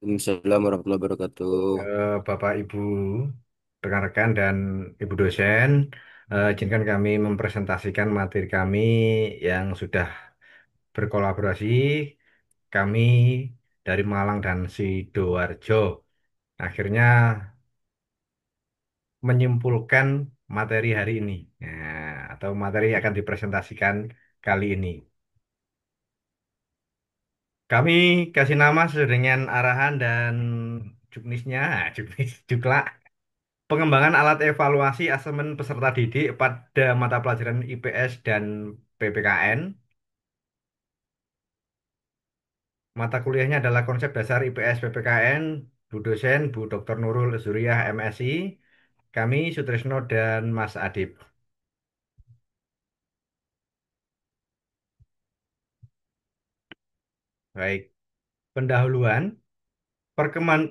Waalaikumsalam warahmatullahi wabarakatuh. Bapak, Ibu, rekan-rekan, dan Ibu dosen, izinkan kami mempresentasikan materi kami yang sudah berkolaborasi. Kami dari Malang dan Sidoarjo akhirnya menyimpulkan materi hari ini, atau materi yang akan dipresentasikan kali ini. Kami kasih nama sesuai dengan arahan dan juknisnya, juknis, juklak. Pengembangan alat evaluasi asesmen peserta didik pada mata pelajaran IPS dan PPKN. Mata kuliahnya adalah konsep dasar IPS PPKN, Bu dosen, Bu Dr. Nurul Zuriyah MSI, kami Sutrisno dan Mas Adib. Baik, pendahuluan.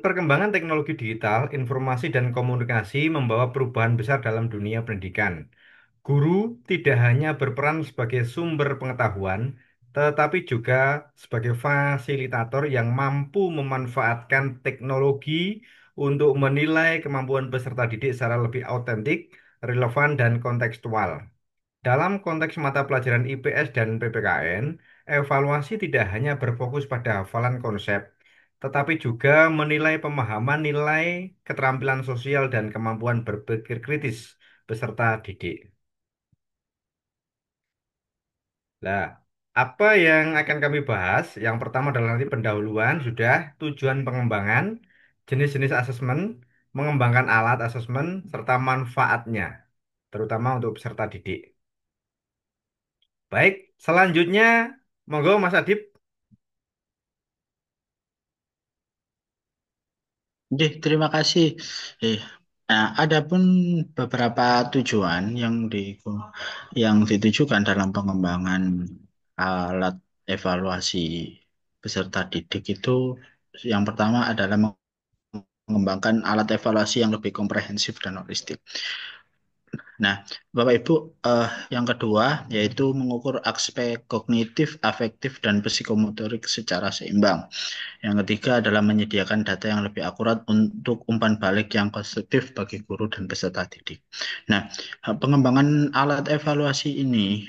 Perkembangan teknologi digital, informasi dan komunikasi membawa perubahan besar dalam dunia pendidikan. Guru tidak hanya berperan sebagai sumber pengetahuan, tetapi juga sebagai fasilitator yang mampu memanfaatkan teknologi untuk menilai kemampuan peserta didik secara lebih autentik, relevan, dan kontekstual. Dalam konteks mata pelajaran IPS dan PPKN, evaluasi tidak hanya berfokus pada hafalan konsep, tetapi juga menilai pemahaman nilai, keterampilan sosial, dan kemampuan berpikir kritis peserta didik. Nah, apa yang akan kami bahas? Yang pertama adalah nanti pendahuluan, sudah tujuan pengembangan, jenis-jenis asesmen, mengembangkan alat asesmen, serta manfaatnya, terutama untuk peserta didik. Baik, selanjutnya, monggo Mas Adib. Oke, terima kasih. Eh, adapun beberapa tujuan yang ditujukan dalam pengembangan alat evaluasi peserta didik itu, yang pertama adalah mengembangkan alat evaluasi yang lebih komprehensif dan holistik. Nah, Bapak Ibu, yang kedua yaitu mengukur aspek kognitif, afektif, dan psikomotorik secara seimbang. Yang ketiga adalah menyediakan data yang lebih akurat untuk umpan balik yang konstruktif bagi guru dan peserta didik. Nah, pengembangan alat evaluasi ini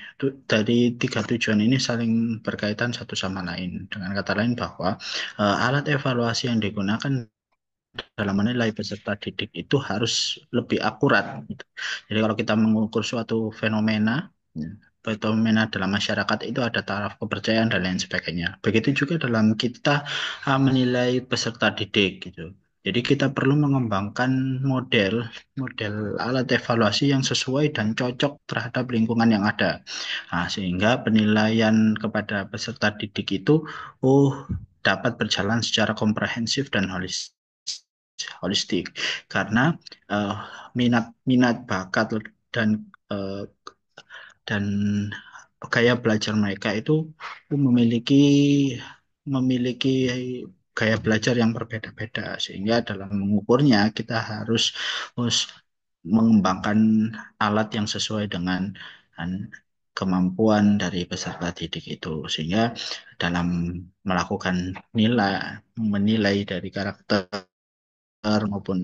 dari tiga tujuan ini saling berkaitan satu sama lain. Dengan kata lain bahwa alat evaluasi yang digunakan dalam menilai peserta didik itu harus lebih akurat, gitu. Jadi kalau kita mengukur suatu fenomena, ya, fenomena dalam masyarakat itu ada taraf kepercayaan dan lain sebagainya. Begitu juga dalam kita menilai peserta didik gitu. Jadi kita perlu mengembangkan model model alat evaluasi yang sesuai dan cocok terhadap lingkungan yang ada. Nah, sehingga penilaian kepada peserta didik itu oh dapat berjalan secara komprehensif dan holistik karena eh, minat bakat dan eh, dan gaya belajar mereka itu memiliki memiliki gaya belajar yang berbeda-beda sehingga dalam mengukurnya kita harus mengembangkan alat yang sesuai dengan kemampuan dari peserta didik itu sehingga dalam melakukan menilai dari karakter maupun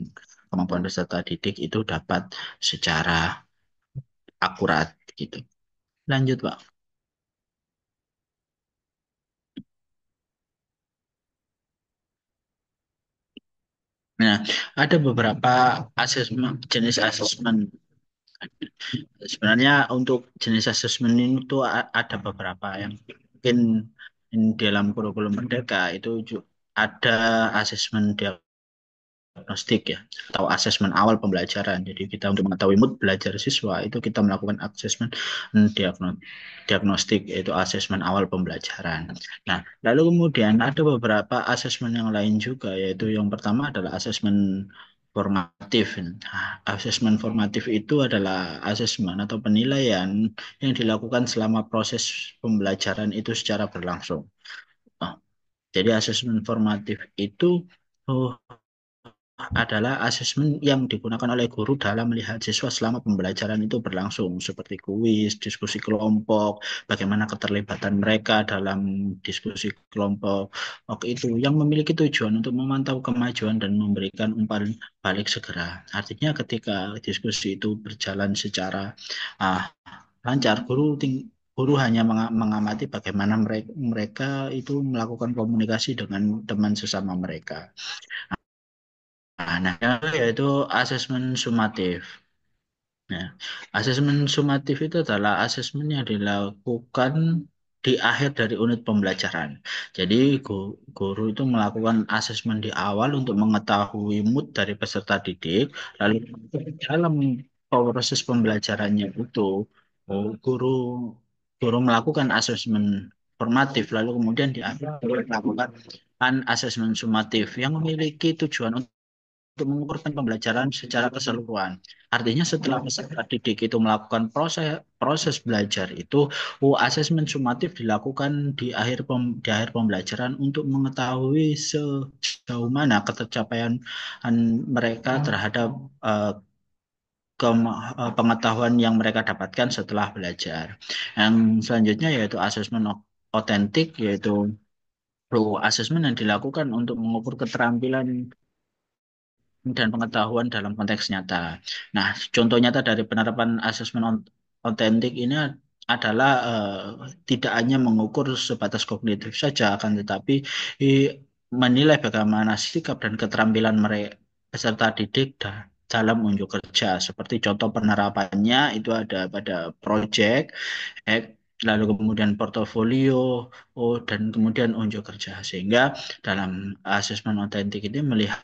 kemampuan peserta didik itu dapat secara akurat gitu. Lanjut, Pak. Nah, ada beberapa jenis asesmen. Sebenarnya untuk jenis asesmen ini tuh ada beberapa yang mungkin dalam kurikulum Merdeka itu ada asesmen diagnostik ya atau asesmen awal pembelajaran. Jadi kita untuk mengetahui mood belajar siswa itu kita melakukan asesmen diagnostik yaitu asesmen awal pembelajaran. Nah, lalu kemudian ada beberapa asesmen yang lain juga yaitu yang pertama adalah asesmen formatif. Nah, asesmen formatif itu adalah asesmen atau penilaian yang dilakukan selama proses pembelajaran itu secara berlangsung. Nah, jadi asesmen formatif itu oh, adalah asesmen yang digunakan oleh guru dalam melihat siswa selama pembelajaran itu berlangsung, seperti kuis, diskusi kelompok, bagaimana keterlibatan mereka dalam diskusi kelompok. Oke, itu yang memiliki tujuan untuk memantau kemajuan dan memberikan umpan balik segera. Artinya ketika diskusi itu berjalan secara ah, lancar, guru hanya mengamati bagaimana mereka itu melakukan komunikasi dengan teman sesama mereka. Nah, yang kedua yaitu asesmen sumatif. Nah, asesmen sumatif itu adalah asesmen yang dilakukan di akhir dari unit pembelajaran. Jadi, guru itu melakukan asesmen di awal untuk mengetahui mood dari peserta didik, lalu dalam proses pembelajarannya itu, guru guru melakukan asesmen formatif, lalu kemudian di akhir guru melakukan asesmen sumatif yang memiliki tujuan untuk mengukurkan pembelajaran secara keseluruhan. Artinya setelah peserta didik itu melakukan proses proses belajar itu, asesmen sumatif dilakukan di akhir pembelajaran untuk mengetahui sejauh mana ketercapaian mereka terhadap eh, pengetahuan yang mereka dapatkan setelah belajar. Yang selanjutnya yaitu asesmen otentik, yaitu asesmen yang dilakukan untuk mengukur keterampilan dan pengetahuan dalam konteks nyata. Nah, contoh nyata dari penerapan asesmen otentik ini adalah tidak hanya mengukur sebatas kognitif saja, akan tetapi menilai bagaimana sikap dan keterampilan mereka peserta didik dalam unjuk kerja. Seperti contoh penerapannya itu ada pada project, lalu kemudian portofolio, dan kemudian unjuk kerja. Sehingga dalam asesmen otentik ini melihat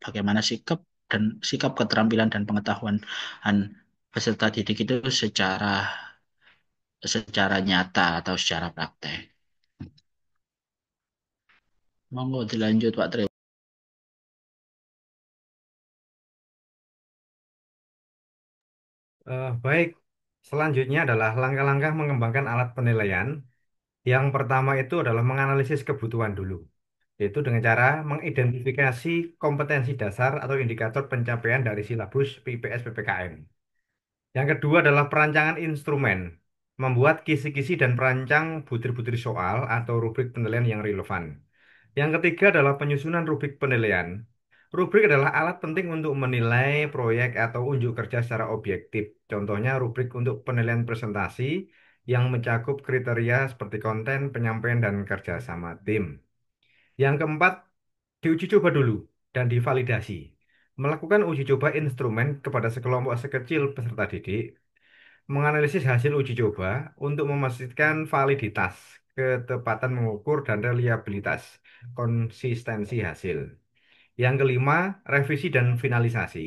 bagaimana sikap keterampilan dan pengetahuan peserta didik itu secara secara nyata atau secara praktek. Monggo dilanjut Pak Tri. Baik, selanjutnya adalah langkah-langkah mengembangkan alat penilaian. Yang pertama itu adalah menganalisis kebutuhan dulu, yaitu dengan cara mengidentifikasi kompetensi dasar atau indikator pencapaian dari silabus PIPS PPKN. Yang kedua adalah perancangan instrumen, membuat kisi-kisi dan perancang butir-butir soal atau rubrik penilaian yang relevan. Yang ketiga adalah penyusunan rubrik penilaian. Rubrik adalah alat penting untuk menilai proyek atau unjuk kerja secara objektif. Contohnya rubrik untuk penilaian presentasi yang mencakup kriteria seperti konten, penyampaian, dan kerja sama tim. Yang keempat, diuji coba dulu dan divalidasi. Melakukan uji coba instrumen kepada sekelompok sekecil peserta didik, menganalisis hasil uji coba untuk memastikan validitas, ketepatan mengukur, dan reliabilitas, konsistensi hasil. Yang kelima, revisi dan finalisasi,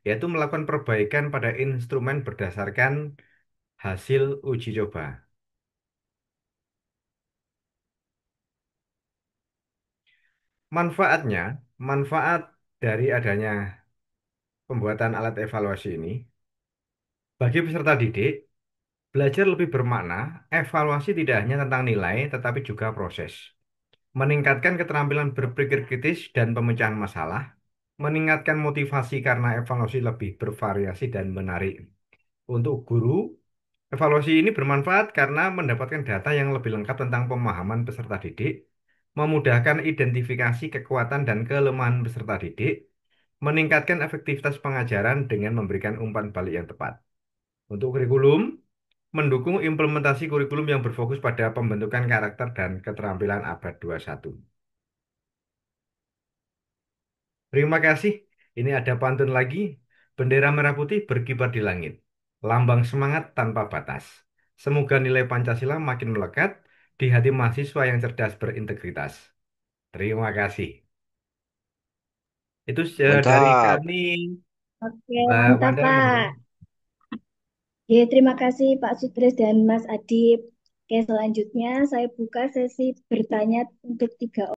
yaitu melakukan perbaikan pada instrumen berdasarkan hasil uji coba. Manfaatnya, manfaat dari adanya pembuatan alat evaluasi ini, bagi peserta didik, belajar lebih bermakna, evaluasi tidak hanya tentang nilai, tetapi juga proses. Meningkatkan keterampilan berpikir kritis dan pemecahan masalah, meningkatkan motivasi karena evaluasi lebih bervariasi dan menarik. Untuk guru, evaluasi ini bermanfaat karena mendapatkan data yang lebih lengkap tentang pemahaman peserta didik, memudahkan identifikasi kekuatan dan kelemahan peserta didik, meningkatkan efektivitas pengajaran dengan memberikan umpan balik yang tepat. Untuk kurikulum, mendukung implementasi kurikulum yang berfokus pada pembentukan karakter dan keterampilan abad 21. Terima kasih. Ini ada pantun lagi. Bendera merah putih berkibar di langit. Lambang semangat tanpa batas. Semoga nilai Pancasila makin melekat di hati mahasiswa yang cerdas berintegritas. Terima kasih. Itu dari Mantap. kami, Oke, Mbak mantap Wanda. Pak. Monggo. Ya, terima kasih Pak Sutris dan Mas Adib. Oke, selanjutnya saya buka sesi bertanya untuk 3